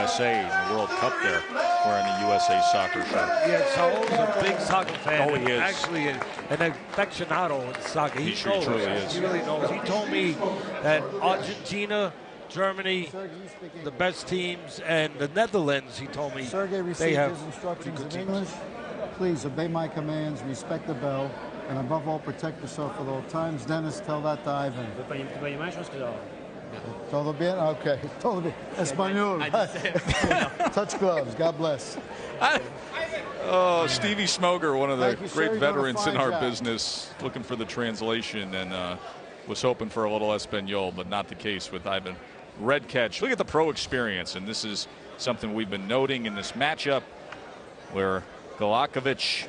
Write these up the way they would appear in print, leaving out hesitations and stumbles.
USA in the World Cup there, wearing a USA soccer shirt. Yeah, Saul's a big soccer fan. Oh, he is. Actually, an aficionado in soccer. He truly is. He really knows. He told me that Argentina, Germany, the best teams, and the Netherlands, he told me, Sergey they have his instructions in teams. English. Please obey my commands, respect the bell, and above all, protect yourself at all times. Dennis, tell that to Ivan. Todo bien? Okay. Todo bien. Espanol. Touch gloves. God bless. Oh, Stevie Smoger, one of the great Sir. veterans in our job. business, looking for the translation, and was hoping for a little Espanol, but not the case with Ivan Redkach. Look at the pro experience, and this is something we've been noting in this matchup, where Gulyakevich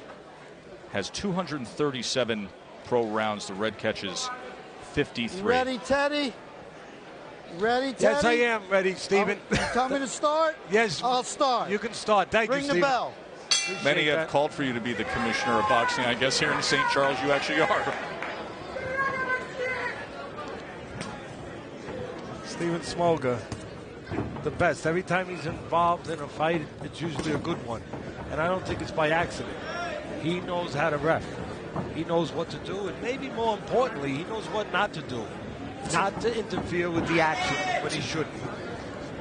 has 237 pro rounds to Redkach's 53. Ready, Teddy? Ready, Teddy? Yes, I am ready, Stephen. You tell me to start? Yes. I'll start. You can start. Thank you, Ring the Stephen. bell. Many have called for you to be the commissioner of boxing. I guess here in St. Charles you actually are. Stephen Smoger, the best. Every time he's involved in a fight, it's usually a good one. And I don't think it's by accident. He knows how to ref. He knows what to do, and maybe more importantly, he knows what not to do. Not to interfere with the action when he shouldn't.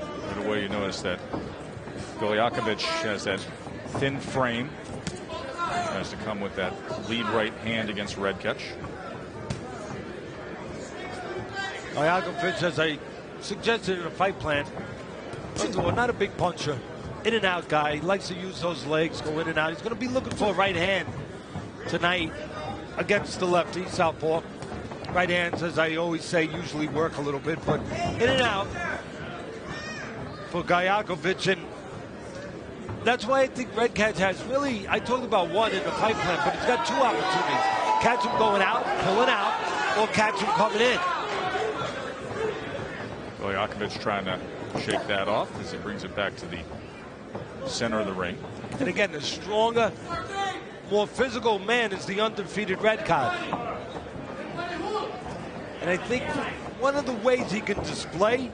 Right away, you notice that Gulyakevich has that thin frame. Has to come with that lead right hand against Redkach. Gulyakevich, as I suggested in a fight plan, not a big puncher. In and out guy. He likes to use those legs, go in and out. He's going to be looking for a right hand tonight against the lefty, southpaw. Right hands, as I always say, usually work a little bit, but in and out for Gulyakevich. And that's why I think Redkach has really, I talked about one in the fight plan, but he's got two opportunities. Catch him going out, pulling out, or catch him coming in. Gulyakevich trying to shake that off as he brings it back to the center of the ring. And again, the stronger, more physical man is the undefeated Redkach. And I think one of the ways he can display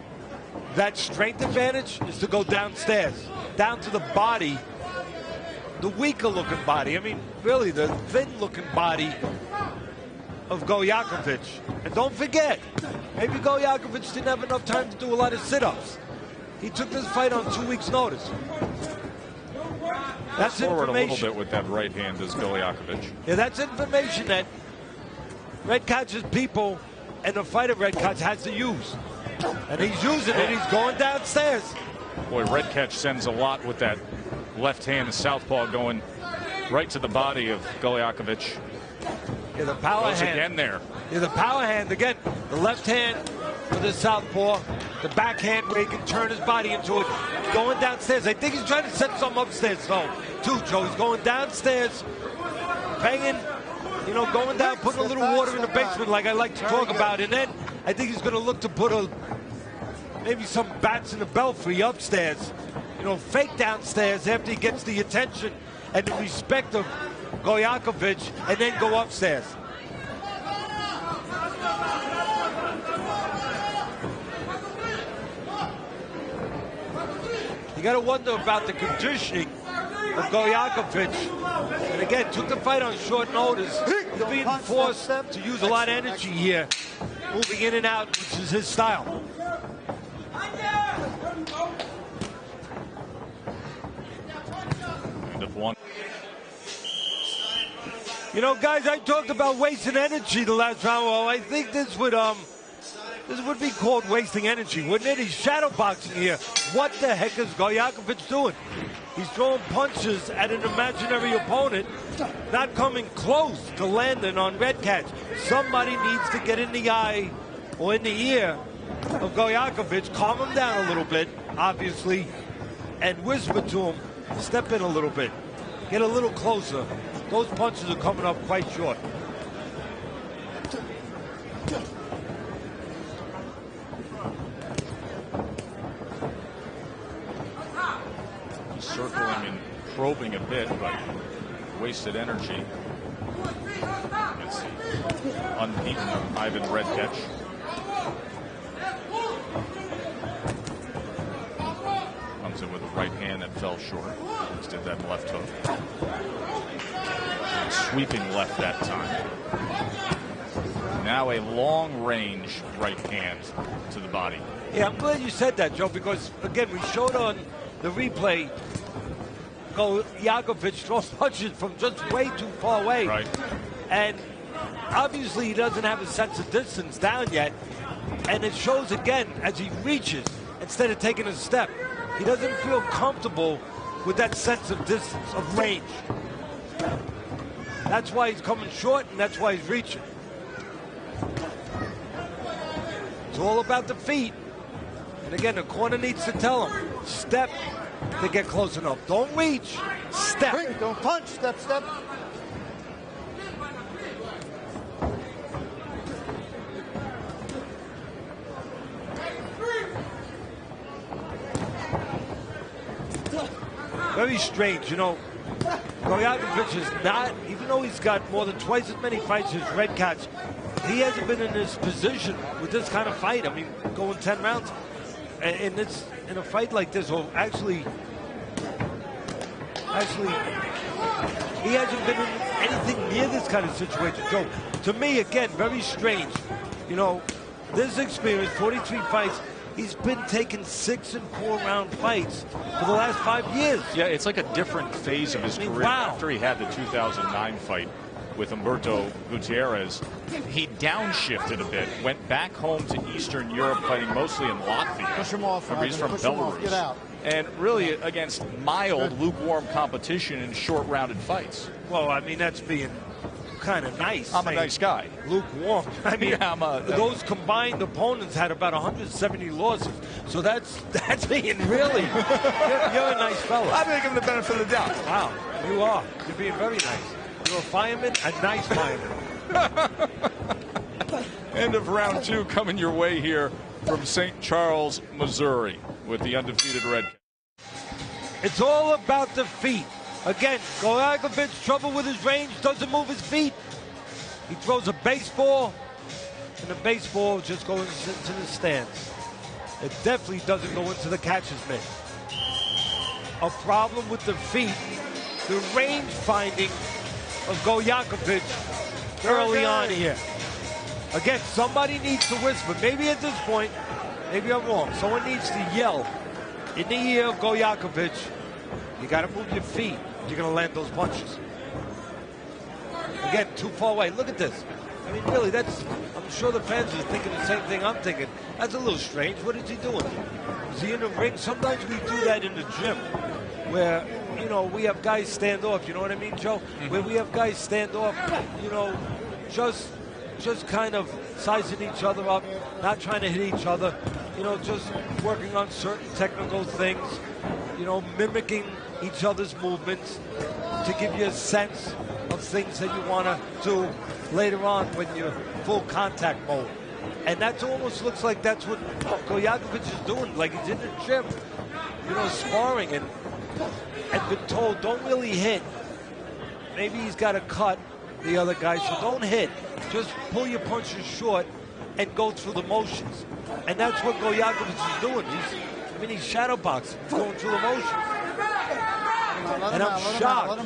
that strength advantage is to go downstairs, down to the body, the weaker looking body. I mean, really the thin looking body of Gulyakevich. And don't forget, maybe Gulyakevich didn't have enough time to do a lot of sit-ups. He took this fight on 2 weeks' notice. That's forward information. a little bit with that right hand is Gulyakevich. Yeah, that's information that Redkach's people and the fighter Redkach has to use. And he's using it. He's going downstairs. Boy, Redkach sends a lot with that left hand, the southpaw going right to the body of Gulyakevich. Yeah, the power Goes hand. again there. Yeah, the power hand again. The left hand for the southpaw. The backhand where he can turn his body into it. Going downstairs. I think he's trying to set something upstairs, though, too, Joe. He's going downstairs, banging, you know, going down, putting a little water in the basement like I like to talk about. And then I think he's going to look to put maybe some bats in the belfry upstairs. You know, fake downstairs after he gets the attention and the respect of Gulyakevich, and then go upstairs. You got to wonder about the conditioning of Gulyakevich. And again, took the fight on short notice. He's being forced to use a lot of energy here, moving in and out, which is his style. End of one. You know, guys, I talked about wasting energy the last round. Well, I think this would be called wasting energy, wouldn't it? He's shadow boxing here. What the heck is Gulyakevich doing? He's throwing punches at an imaginary opponent, not coming close to landing on Redkach. Somebody needs to get in the eye or in the ear of Gulyakevich, calm him down a little bit, obviously, and whisper to him, step in a little bit, get a little closer. Those punches are coming up quite short. Circling and probing a bit, but wasted energy. It's unbeaten Ivan Redkach. comes in with a right hand that fell short. Just did that left hook. Sweeping left that time. Now a long-range right hand to the body. Yeah, I'm glad you said that, Joe, because, again, we showed on the replay Gulyakevich throws punches from just way too far away. Right. And obviously he doesn't have a sense of distance down yet. And it shows again as he reaches instead of taking a step. He doesn't feel comfortable with that sense of distance, of range. That's why he's coming short, and that's why he's reaching. It's all about the feet. And again, the corner needs to tell him, step to get close enough. Don't reach, step. Quick, don't punch, step, step. Very strange, you know. Gulyakevich is not, even though he's got more than twice as many fights as Redkach, he hasn't been in this position with this kind of fight. I mean, going 10 rounds. And it's in a fight like this, or actually, he hasn't been in anything near this kind of situation. So, to me, again, very strange. You know, this experience, 43 fights, he's been taking 6- and 4-round fights for the last 5 years. Yeah, it's like a different phase of his career. Wow. After he had the 2009 fight with Humberto Gutierrez, he downshifted a bit, went back home to Eastern Europe, fighting mostly in Latvia. Push him off, He's from push him off, get out. And really against mild, lukewarm competition in short-rounded fights. Well, I mean, that's being kind of nice. I'm a nice guy. Lukewarm. I mean, yeah, those combined opponents had about 170 losses. So that's being really, you're a nice fella. I think him the benefit of the doubt. Wow, you are. You're being very nice. You're a fireman, a nice fireman. End of round 2 coming your way here from St. Charles, Missouri, with the undefeated Redkach. It's all about the feet. Again, Gulyakevich, trouble with his range, doesn't move his feet. He throws a baseball, and the baseball just goes into the stands. It definitely doesn't go into the catcher's mitt. A problem with the feet, the range finding of Gulyakevich early on here. Again, somebody needs to whisper. Maybe at this point, maybe I'm wrong. Someone needs to yell in the ear of Gulyakevich, you got to move your feet. You're going to land those punches. Again, too far away. Look at this. I mean, really, I'm sure the fans are thinking the same thing I'm thinking. That's a little strange. What is he doing? Is he in the ring? Sometimes we do that in the gym where, you know, we have guys stand off. You know what I mean, Joe? Mm-hmm. Where we have guys stand off, you know, just kind of sizing each other up, not trying to hit each other, you know, just working on certain technical things, you know, mimicking each other's movements to give you a sense of things that you want to do later on when you're full contact mode. And that almost looks like that's what Gulyakevich is doing, like he's in the gym, you know, sparring and been told don't really hit. Maybe he's got to cut the other guy, so don't hit. Just pull your punches short and go through the motions. And that's what Gulyakevich is doing. He's shadow boxing, going through the motions. And I'm shocked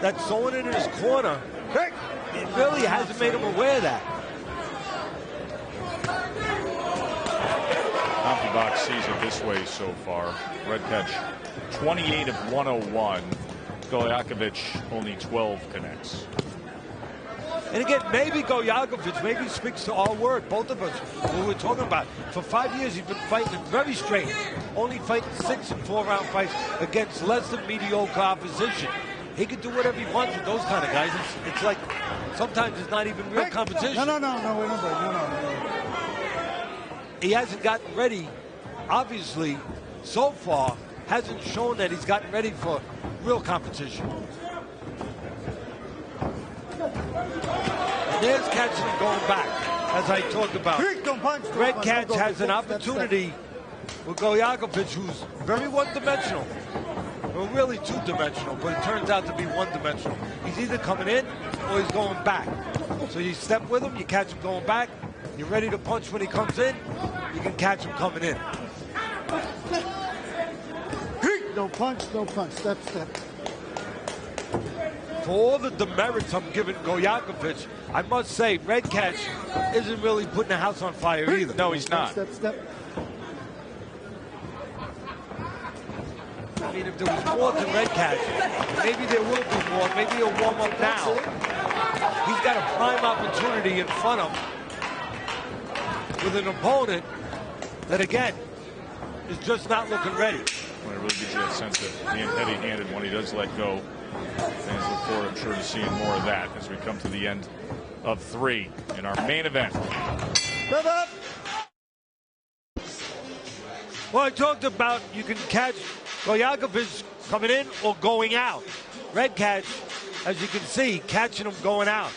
that someone in his corner, it really hasn't made him aware of that. CompuBox sees it this way so far. Redkach 28 of 101. Gulyakevich only 12 connects. And again, maybe Gulyakevich maybe speaks to our word, both of us, what we're talking about. For 5 years, he's been fighting very strange, only fighting 6- and 4-round fights against less than mediocre opposition. He can do whatever he wants with those kind of guys. It's like sometimes it's not even real competition. No. He hasn't gotten ready, obviously, so far, hasn't shown that he's gotten ready for real competition. And there's Katchen going back, as I talked about. Redkach has an opportunity with Gulyakevich, who's very one-dimensional. Well, really two-dimensional, but it turns out to be one-dimensional. He's either coming in or he's going back. So you step with him, you catch him going back, you're ready to punch when he comes in, you can catch him coming in. no punch, no punch. Step, step. For all the demerits I'm giving Gulyakevich, I must say Redkach isn't really putting the house on fire either. No, he's not. Step, step. I mean, if there was more to Redkach, maybe there will be more. Maybe he'll warm up now. He's got a prime opportunity in front of him with an opponent that, again, is just not looking ready. Well, it really gives you that sense of being heavy-handed when he does let go. Fans look forward, I'm sure, to seeing more of that as we come to the end of 3 in our main event. Well, I talked about you can catch Gulyakevich coming in or going out. Redkach, as you can see, catching him going out.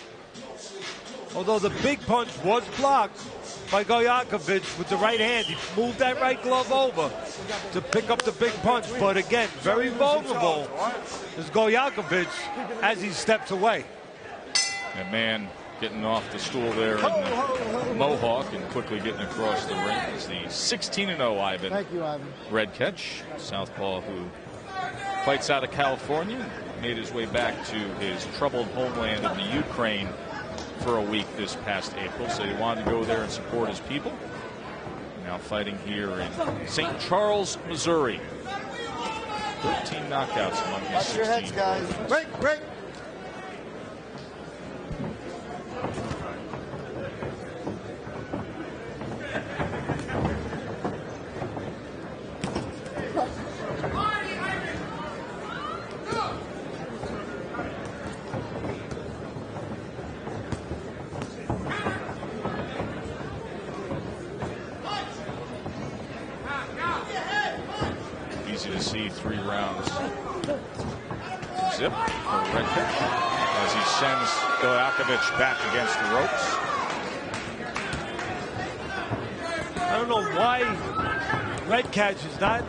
Although the big punch was blocked by Gulyakevich with the right hand. He moved that right glove over to pick up the big punch. But again, very vulnerable is Gulyakevich as he steps away. That man getting off the stool there in the Mohawk and quickly getting across the ring is the 16-0 Ivan. Thank you, Ivan. Redkach, southpaw who fights out of California, made his way back to his troubled homeland of the Ukraine for a week this past April, so he wanted to go there and support his people. Now fighting here in St. Charles, Missouri. 13 knockouts among his 16. Watch your heads, guys. Break, break. Easy to see 3 rounds. Zip for Redkach as he sends Gulyakevich back against the ropes. I don't know why Redkach is not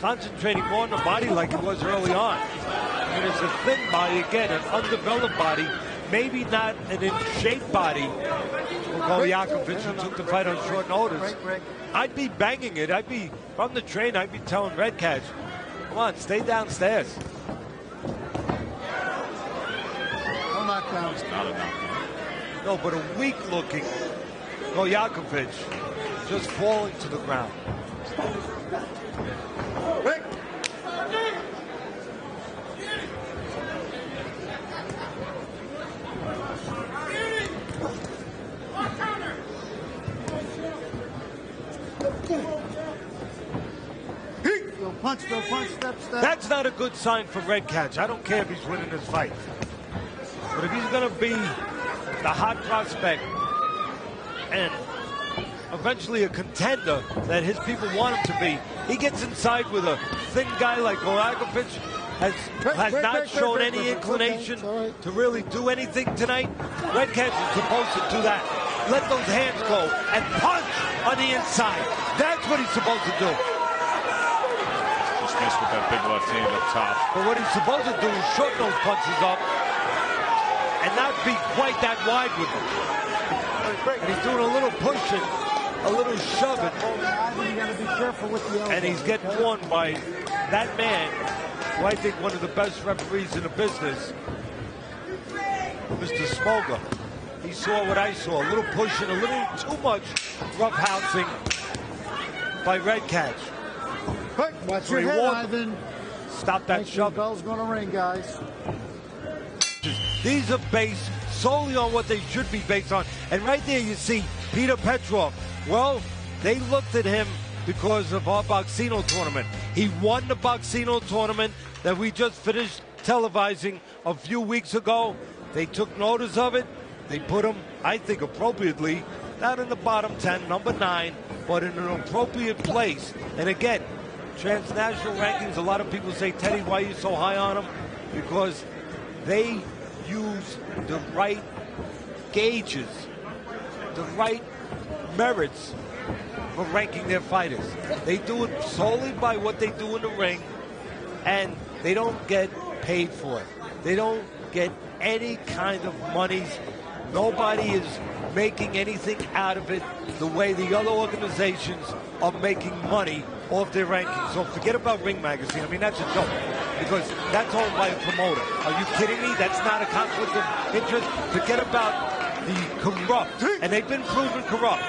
concentrating more on the body like it was early on. I mean, it's a thin body, again, an undeveloped body, maybe not an in-shape body for Gulyakevich, who took the fight on short notice. I'd be banging it. I'd be, from the train, I'd be telling Redkach, come on, stay downstairs. No knockdown. Not a knockdown. No, but a weak-looking Gulyakevich just falling to the ground. Break. No punch, no punch, step, step. That's not a good sign for Redkach. I don't care if he's winning this fight. But if he's going to be the hot prospect and eventually a contender that his people want him to be, he gets inside with a thin guy like Gulyakevich, has not shown any inclination to really do anything tonight. Redkach is supposed to do that. Let those hands go and punch on the inside. That's what he's supposed to do. Just missed with that big left hand up top. But what he's supposed to do is shorten those punches up and not be quite that wide with them. And he's doing a little pushing, a little shoving. You gotta be careful with the elbow. And he's getting won by that man, who I think one of the best referees in the business, Mr. Smoga. He saw what I saw, a little pushing, a little too much roughhousing by Redkach. Quick, watch your He head, won. Ivan. Stop that Thank you. shoving. Bell's gonna ring, guys. These are based solely on what they should be based on. And right there you see Peter Petrov. Well, they looked at him because of our Boxino tournament. He won the Boxino tournament that we just finished televising a few weeks ago. They took notice of it. They put him, I think appropriately, not in the bottom 10, number 9, but in an appropriate place. And again, transnational rankings, a lot of people say, Teddy, why are you so high on him? Because they use the right gauges, the right merits for ranking their fighters. They do it solely by what they do in the ring, and they don't get paid for it. They don't get any kind of monies. Nobody is making anything out of it the way the other organizations are making money off their rankings. So forget about Ring Magazine. I mean, that's a joke because that's owned by a promoter. Are you kidding me? That's not a conflict of interest. Forget about the corrupt, and they've been proven corrupt,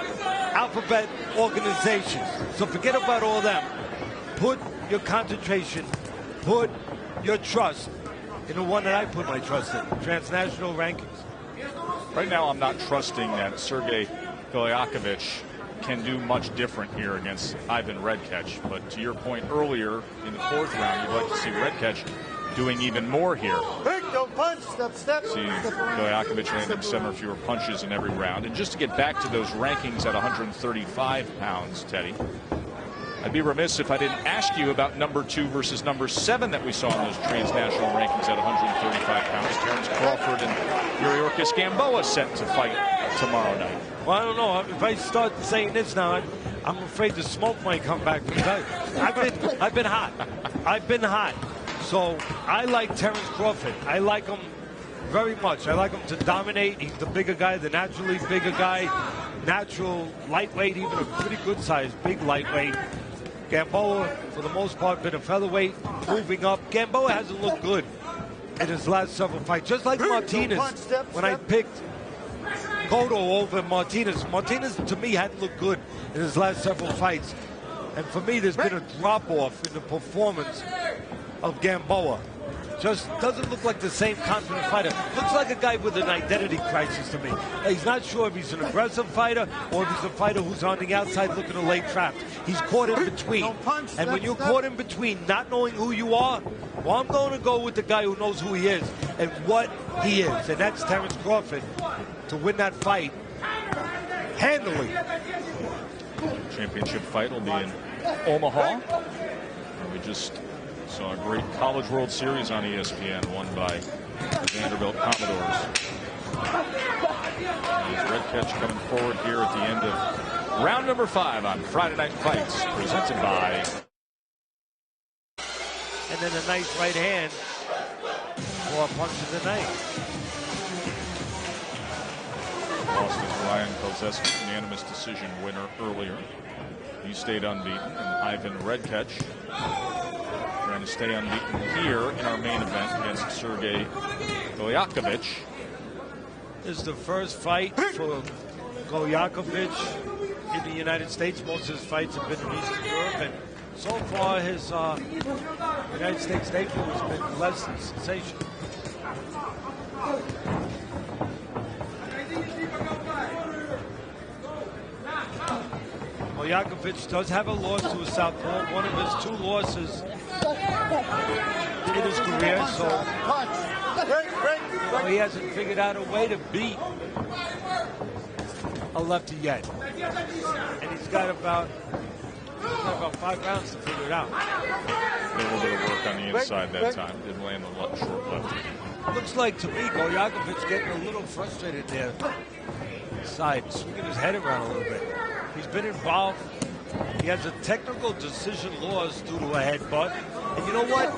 alphabet organizations. So forget about all them. Put your concentration, put your trust in the one that I put my trust in, transnational rankings. Right now, I'm not trusting that Sergey Gulyakevich can do much different here against Ivan Redkach. But to your point earlier, in the 4th round, you'd like to see Redkach doing even more here. Don't punch, step. See Gulyakevich landing 7 or fewer punches in every round. And just to get back to those rankings at 135 pounds, Teddy, I'd be remiss if I didn't ask you about number 2 versus number 7 that we saw in those transnational rankings at 135 pounds. Terence Crawford and Gulyakevich Gamboa set to fight tomorrow night. Well, I don't know. If I start saying this now, I'm afraid the smoke might come back. I've been hot. I've been hot. So I like Terence Crawford. I like him very much. I like him to dominate. He's the bigger guy, the naturally bigger guy, natural lightweight, even a pretty good size, big lightweight. Gamboa, for the most part, been a featherweight, moving up. Gamboa hasn't looked good in his last several fights. Just like Martinez, when I picked Cotto over Martinez. Martinez, to me, hadn't looked good in his last several fights. And for me, there's been a drop-off in the performance of Gamboa. Just doesn't look like the same confident fighter. Looks like a guy with an identity crisis to me. He's not sure if he's an aggressive fighter or if he's a fighter who's on the outside looking to lay traps. He's caught in between. And when you're caught in between, not knowing who you are, well, I'm going to go with the guy who knows who he is and what he is. And that's Terence Crawford to win that fight handily. Championship fight will be in Omaha. We just saw a great College World Series on ESPN, won by the Vanderbilt Commodores. There's Redkach coming forward here at the end of round number 5 on Friday Night Fights, presented by. And then a nice right hand for a punch of the night. Lost his Ryan Kozeski unanimous decision winner earlier. He stayed unbeaten, and Ivan Redkach trying to stay unbeaten here in our main event against Sergey Gulyakevich. This is the first fight for Gulyakevich in the United States. Most of his fights have been in Eastern Europe, and so far his United States debut has been less than sensational. Gulyakevich does have a loss to a southpaw, one of his 2 losses in his career, so he hasn't figured out a way to beat a lefty yet. And he's got about 5 rounds to figure it out. A little bit of work on the inside that time. Didn't land the short lefty. Looks like to me Gulyakevich getting a little frustrated there. Side, swinging his head around a little bit. He's been involved. He has a technical decision loss due to a headbutt. And you know what?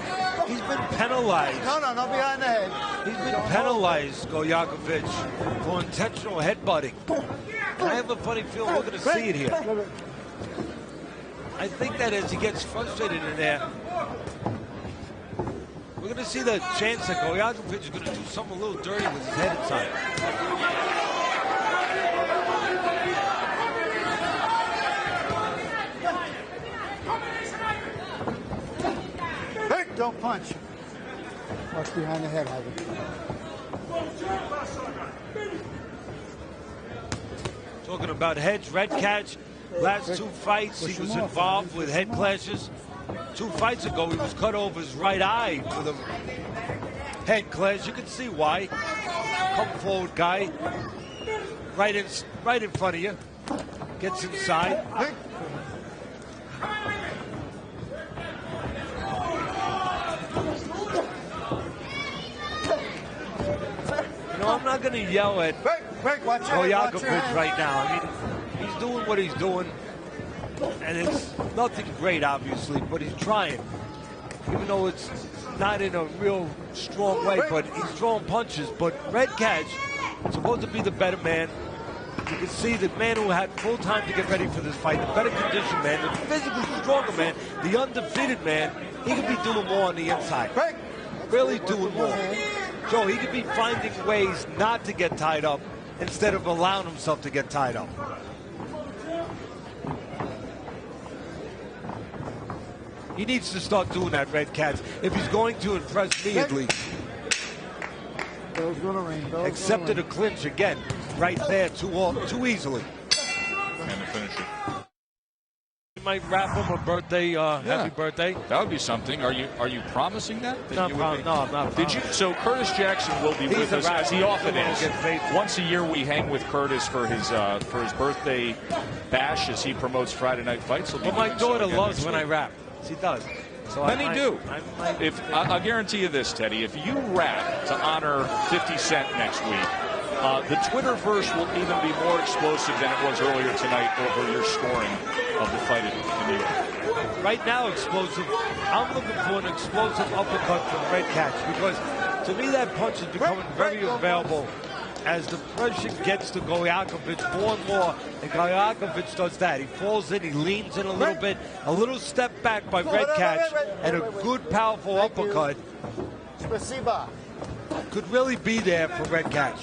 He's been penalized. No, behind the head. He's been penalized, Gulyakevich, for intentional headbutting. And I have a funny feeling we're going to see it here. I think that as he gets frustrated in there, we're going to see the chance that Gulyakevich is going to do something a little dirty with his head inside. Don't punch. Punch behind the head, Ivan. Talking about heads, Redkach, last 2 fights he was involved with head clashes. 2 fights ago he was cut over his right eye with a head clash. You can see why. Come forward guy, right in front of you, gets inside. I'm not going to yell at Gulyakevich right now. I mean, he's doing what he's doing, and it's nothing great, obviously, but he's trying. Even though it's not in a real strong way, but he's throwing punches. But Redkach is supposed to be the better man. You can see the man who had full time to get ready for this fight, the better conditioned man, the physically stronger man, the undefeated man. He could be doing more on the inside. Really doing more. So he could be finding ways not to get tied up instead of allowing himself to get tied up. He needs to start doing that, Redkach, if he's going to impress me at least. Bill's gonna ring. Accepted a clinch again, right there, too easily. And to finish it. You might wrap him a birthday, happy birthday. That would be something. Are you promising that? No, I'm not. Did you? So Curtis Jackson will be with us, as he often is. Once a year, we hang with Curtis for his birthday bash as he promotes Friday Night Fights. But my daughter loves when I rap. She does. So Many do. I guarantee you this, Teddy. If you rap to honor 50 Cent next week, the Twitterverse will even be more explosive than it was earlier tonight over your scoring of the fight in New York. Right now, explosive. I'm looking for an explosive uppercut from Redkach because to me that punch is becoming very available as the pressure gets to Gulyakevich more and more, and Gulyakevich does that. He falls in, he leans in a little bit, a little step back by Redkach, and a good, powerful uppercut could really be there for Redkach.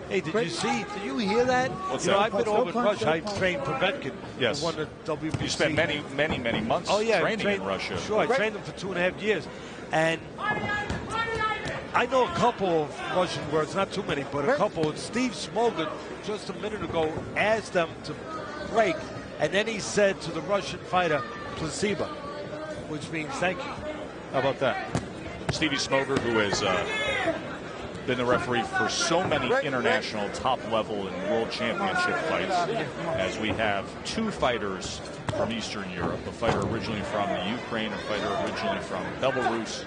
Hey, did you hear that? What's that? I've been over in Russia. I trained Povetkin. Yes. Who won the WBC. You spent many months training in Russia. Sure, I trained him for 2.5 years. And I know a couple of Russian words, not too many, but a couple. Steve Smogan, just a minute ago, asked them to break, and then he said to the Russian fighter, placebo, which means thank you. How about that? Stevie Smoger, who has been the referee for so many international top-level and world championship fights, as we have two fighters from Eastern Europe, a fighter originally from the Ukraine, a fighter originally from Belarus.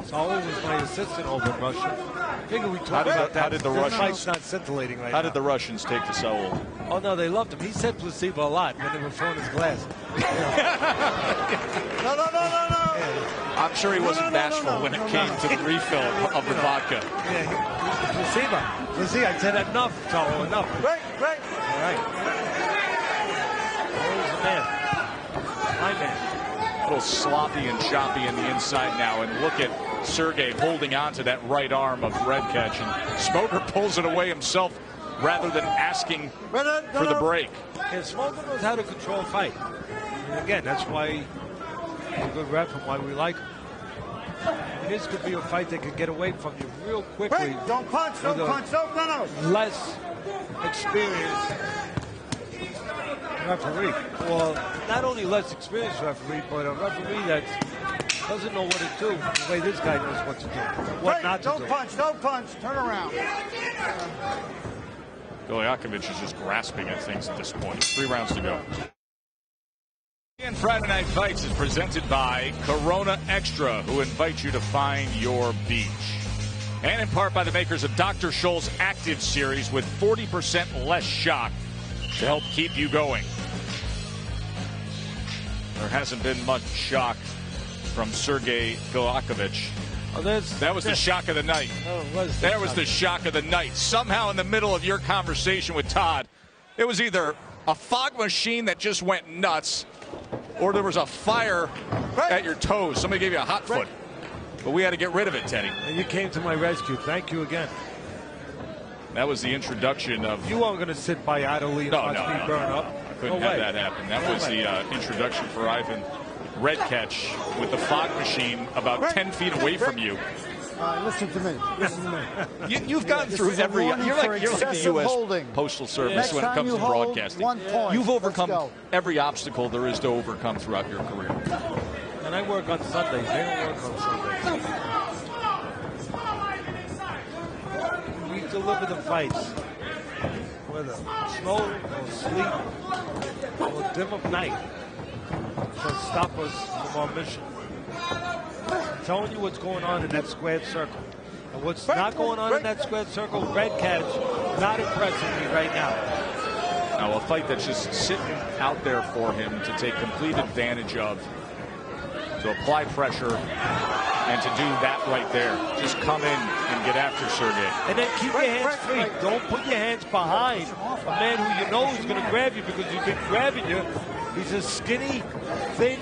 Saul was my assistant over in Russia. I figure we talked about that. How did the Russians? Fight's not scintillating right now. How did the Russians take to Saul? Oh no, they loved him. He said placebo a lot when they were throwing his glass. No. I'm sure he wasn't bashful when it came to the refill of the vodka. Yeah, placebo. Placebo. I said enough, Saul. Enough. Right. All right. Where's the man? My man. A little sloppy and choppy in the inside now, and look at Sergey holding on to that right arm of Redkach, and Smoker pulls it away himself rather than asking for the break. And Smoker knows how to control a fight. And again, that's why he's a good ref and why we like him. And this could be a fight that could get away from you real quickly. Don't punch, no. Less experienced referee. Well, not only less experienced referee, but a referee that doesn't know what to do the way this guy knows what to do. What not to do. Don't punch, turn around. Gulyakevich is just grasping at things at this point. 3 rounds to go. And Friday Night Fights is presented by Corona Extra, who invite you to find your beach. And in part by the makers of Dr. Scholl's Active Series with 40% less shock to help keep you going. There hasn't been much shock from Sergey Gulyakevich. Oh, that was the shock of the night. That was the shock of the night. Somehow in the middle of your conversation with Todd, it was either a fog machine that just went nuts, or there was a fire at your toes. Somebody gave you a hot foot. But we had to get rid of it, Teddy. And you came to my rescue. Thank you again. That was the introduction of... You weren't going to sit by idly and watch me burn up. I couldn't have that happen. That was the introduction for Ivan Redkach with the fog machine about 10 feet away from you. Listen to me. You've gone through every... You're like the U.S. Postal Service when it comes to broadcasting. You've overcome every obstacle there is to overcome throughout your career. And I work on Sundays. They don't work on Sundays. We deliver the fights. Whether snow or sleet or dim of night shall stop us from our mission. I'm telling you what's going on in that squared circle. And what's not going on in that squared circle, Redkach not impressing me right now. Now, a fight that's just sitting out there for him to take complete advantage of, to apply pressure, and to do that right there. Just come in and get after Sergey. And then keep your hands free. Don't put your hands behind a man who you know is going to grab you, because he's been grabbing you. He's a skinny, thin,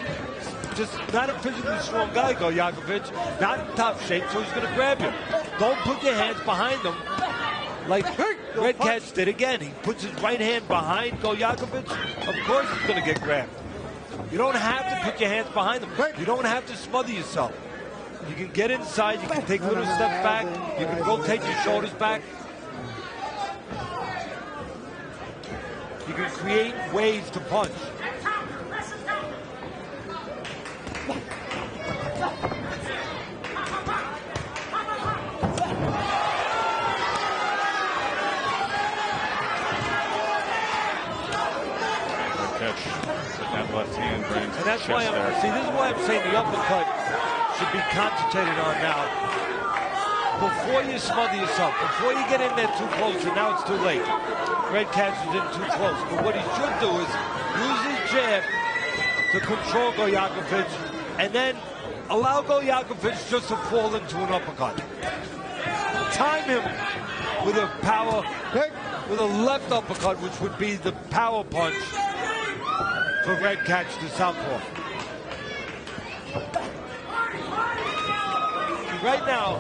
just not a physically strong guy, Gulyakevich. Not in top shape, so he's going to grab you. Don't put your hands behind him like Redkach did again. He puts his right hand behind Gulyakevich. Of course he's going to get grabbed. You don't have to put your hands behind him. You don't have to smother yourself. You can get inside. You can take little steps back. You can rotate your shoulders back. You can create ways to punch. Catch that left hand right into and that's the why chest there. See, this is why I'm saying the uppercut should be concentrated on now. Before you smother yourself, before you get in there too close, and now it's too late. Redkach is in too close. But what he should do is use his jab to control Gulyakevich, and then allow Gulyakevich just to fall into an uppercut. Time him with a power, with a left uppercut, which would be the power punch for Redkach to southpaw. Right now,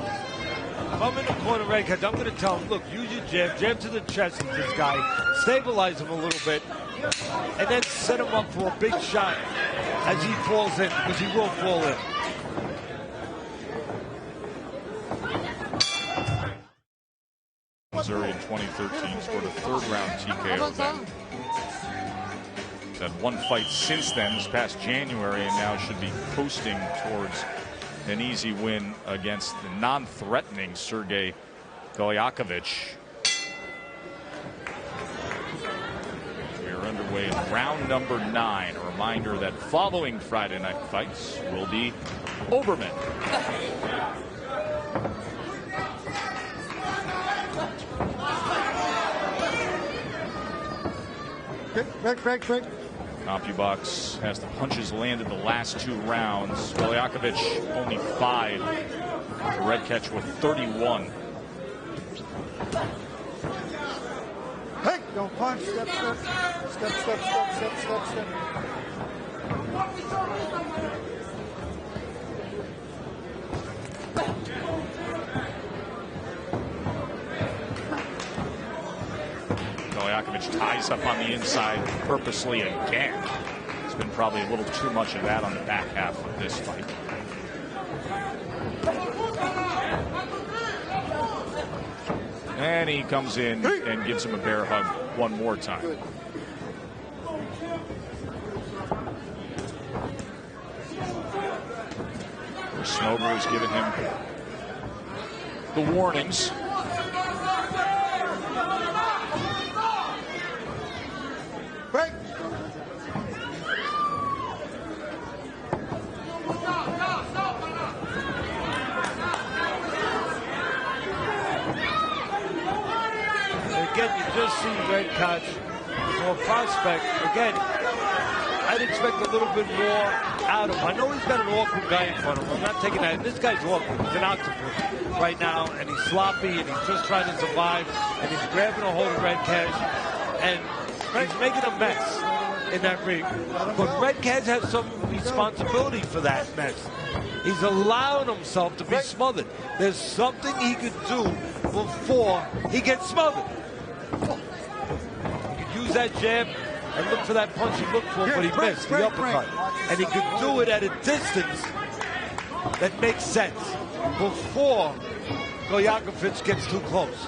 if I'm in the corner of Redkach, I'm going to tell him, look, use your jab to the chest of this guy, stabilize him a little bit, and then set him up for a big shot as he falls in, because he will fall in. Missouri in 2013 scored a third-round TKO then. He's had one fight since then, this past January, and now should be coasting towards an easy win against the non-threatening Sergey Gulyakevich. We are underway in round number 9. A reminder that following Friday night fights will be Oberman. Break. CompuBox has the punches landed the last 2 rounds. Gulyakevich only 5. Redkach with 31. Hey, don't punch. Step. Gulyakevich ties up on the inside purposely again. There's been probably a little too much of that on the back half of this fight. And he comes in and gives him a bear hug one more time. Smoger has given him the warnings. Break. Again, you just see Redkach for a prospect. Again, I'd expect a little bit more out of him. I know he's got an awkward guy in front of him. I'm not taking that. This guy's awkward. He's an octopus right now, and he's sloppy, and he's just trying to survive, and he's grabbing a hold of Redkach, and he's making a mess in that ring. But Redkach has some responsibility for that mess. He's allowing himself to be smothered. There's something he could do before he gets smothered. He could use that jab and look for that punch he looked for, but he missed the uppercut. And he could do it at a distance that makes sense before Gulyakevich gets too close.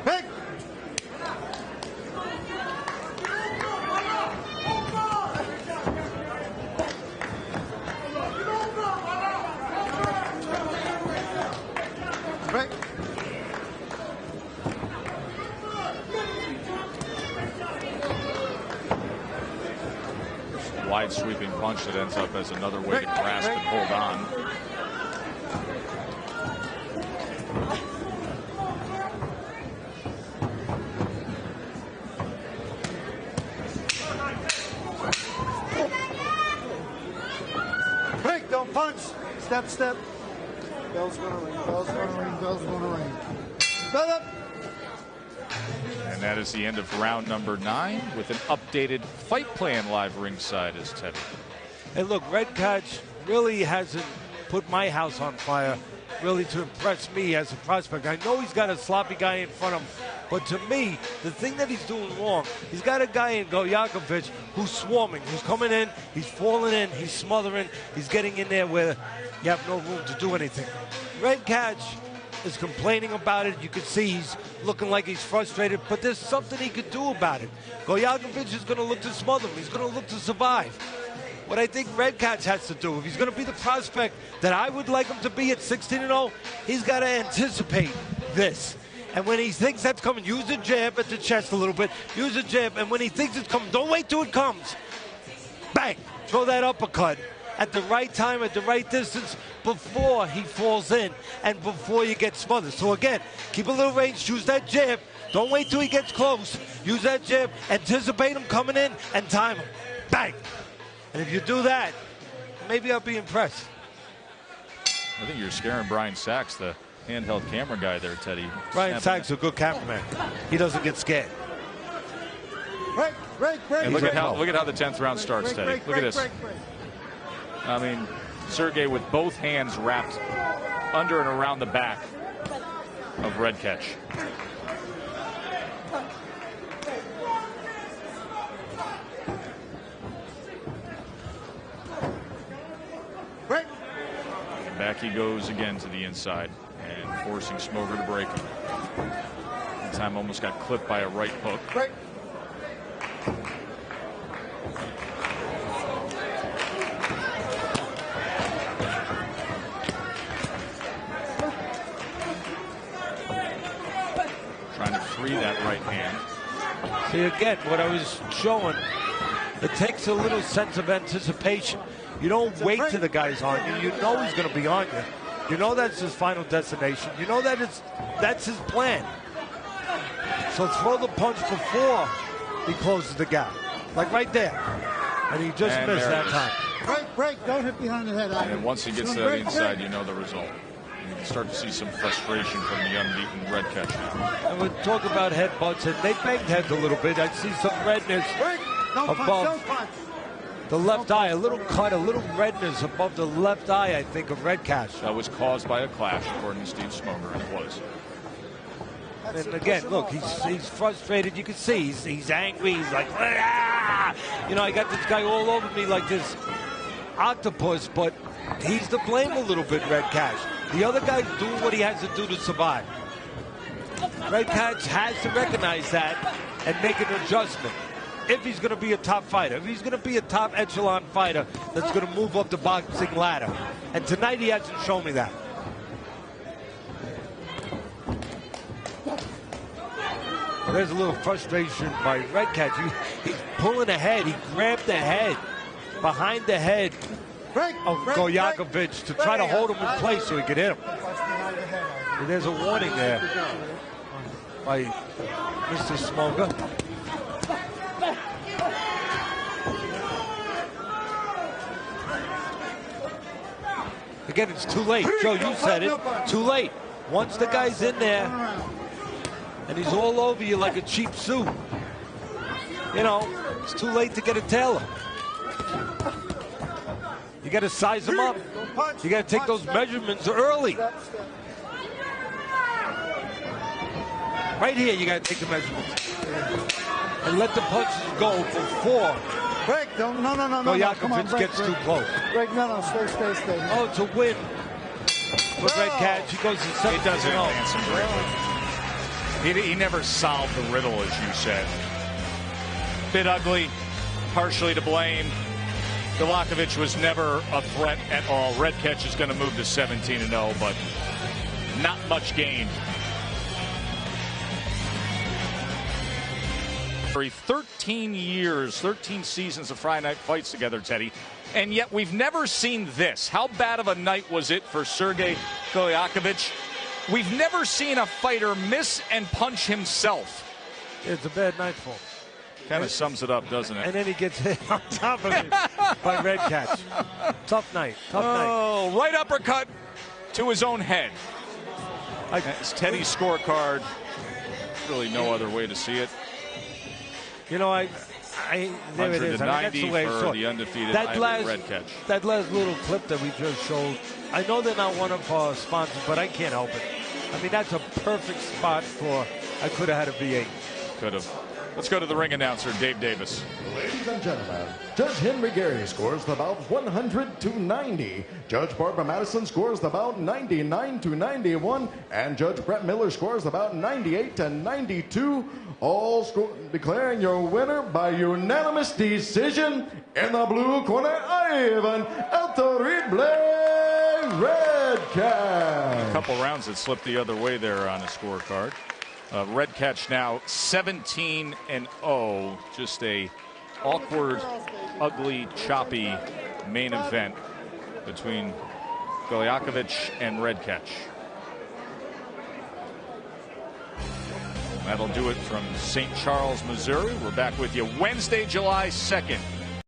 Break. Break. Wide sweeping punch that ends up as another way to grasp and hold on. don't punch. Step, step. Bell's gonna ring, bell's gonna ring, bell's gonna ring. Bell up. And that is the end of round number 9 with an updated fight plan live ringside as Teddy. Hey, look, Redkach really hasn't put my house on fire really to impress me as a prospect. I know he's got a sloppy guy in front of him, but to me, the thing that he's doing wrong, he's got a guy in Gulyakevich who's swarming, who's coming in, he's falling in, he's smothering, he's getting in there where you have no room to do anything. Redkach is complaining about it. You can see he's looking like he's frustrated, but there's something he could do about it. Gulyakevich is going to look to smother him. He's going to look to survive. What I think Redkach has to do, if he's going to be the prospect that I would like him to be at 16-0, he's got to anticipate this. And when he thinks that's coming, use a jab at the chest a little bit. Use a jab, and when he thinks it's coming, don't wait till it comes. Bang! Throw that uppercut at the right time, at the right distance, before he falls in and before you get smothered. So again, keep a little range, use that jab. Don't wait till he gets close. Use that jab, anticipate him coming in, and time him. Bang! And if you do that, maybe I'll be impressed. I think you're scaring Brian Sachs, the handheld camera guy there, Teddy. Brian Sachs is a good cameraman. He doesn't get scared. Break, break, break. And look at how the 10th round starts, Teddy. Look at this. I mean, Sergey with both hands wrapped under and around the back of Redkach. And back he goes again to the inside and forcing Smoger to break him. That time almost got clipped by a right hook. Break. Trying to free that right hand. See, again, what I was showing, it takes a little sense of anticipation. You don't wait till the guy's on you. You know he's going to be on you. You know that's his final destination. You know that's his plan. So throw the punch before he closes the gap. Like right there. And he just missed that time. Break, break. Don't hit behind the head. And once he gets to the inside, you know the result. You can start to see some frustration from the unbeaten Redkach now. And we talk about headbutts, and they banged heads a little bit. I see some redness above the left eye. A little cut, a little redness above the left eye, I think, of Redkach. That was caused by a clash, according to Steve Smoger, and it was. And again, look, he's frustrated. You can see he's angry. He's like, ah! You know, I got this guy all over me like this octopus, but he's to blame a little bit, Redkach. The other guy's doing what he has to do to survive. Redkach has to recognize that and make an adjustment. If he's going to be a top fighter, if he's going to be a top echelon fighter that's going to move up the boxing ladder. And tonight he hasn't shown me that. Well, there's a little frustration by Redkach. He's pulling ahead. He grabbed the head, behind the head of Gulyakevich to try to hold him in place so he could hit him. And there's a warning there by Mr. Smoger. Again, it's too late. Joe, you said it. Too late. Once the guy's in there and he's all over you like a cheap suit, you know, it's too late to get a tailor. You got to size him up. You got to take those measurements early. Right here, you got to take the measurements. And let the punches go before Gulyakevich gets too close. Break, no, stay. Oh, to win for Redkach. He goes to 7-0. He doesn't answer greatly. He never solved the riddle, as you said. Bit ugly, partially to blame. Gulyakevich was never a threat at all. Redkach is going to move to 17-0, but not much gained. 13 years, 13 seasons of Friday Night Fights together, Teddy, and yet we've never seen this. How bad of a night was it for Sergey Gulyakevich? We've never seen a fighter miss and punch himself. It's a bad night for him. Kind of sums it up, doesn't it? And then he gets hit on top of it by Redkach. Tough night. Tough night. Oh, right uppercut to his own head. It's Teddy's scorecard. Really no other way to see it. You know, there it is. 190 that's the way for the undefeated Redkach. That last little clip that we just showed, I know they're not one of our sponsors, but I can't help it. I mean, that's a perfect spot for, I could have had a V8. Could have. Let's go to the ring announcer, Dave Davis. Ladies and gentlemen, Judge Henry Gary scores the bout 100 to 90. Judge Barbara Madison scores the bout 99 to 91. And Judge Brett Miller scores the bout 98 to 92. All declaring your winner by unanimous decision in the blue corner, Ivan El Terrible Redkach. A couple rounds that slipped the other way there on the scorecard. Redkach now 17-0. Just a awkward, ugly, choppy main event between Gulyakevich and Redkach. That'll do it from St. Charles, Missouri. We're back with you Wednesday, July 2nd.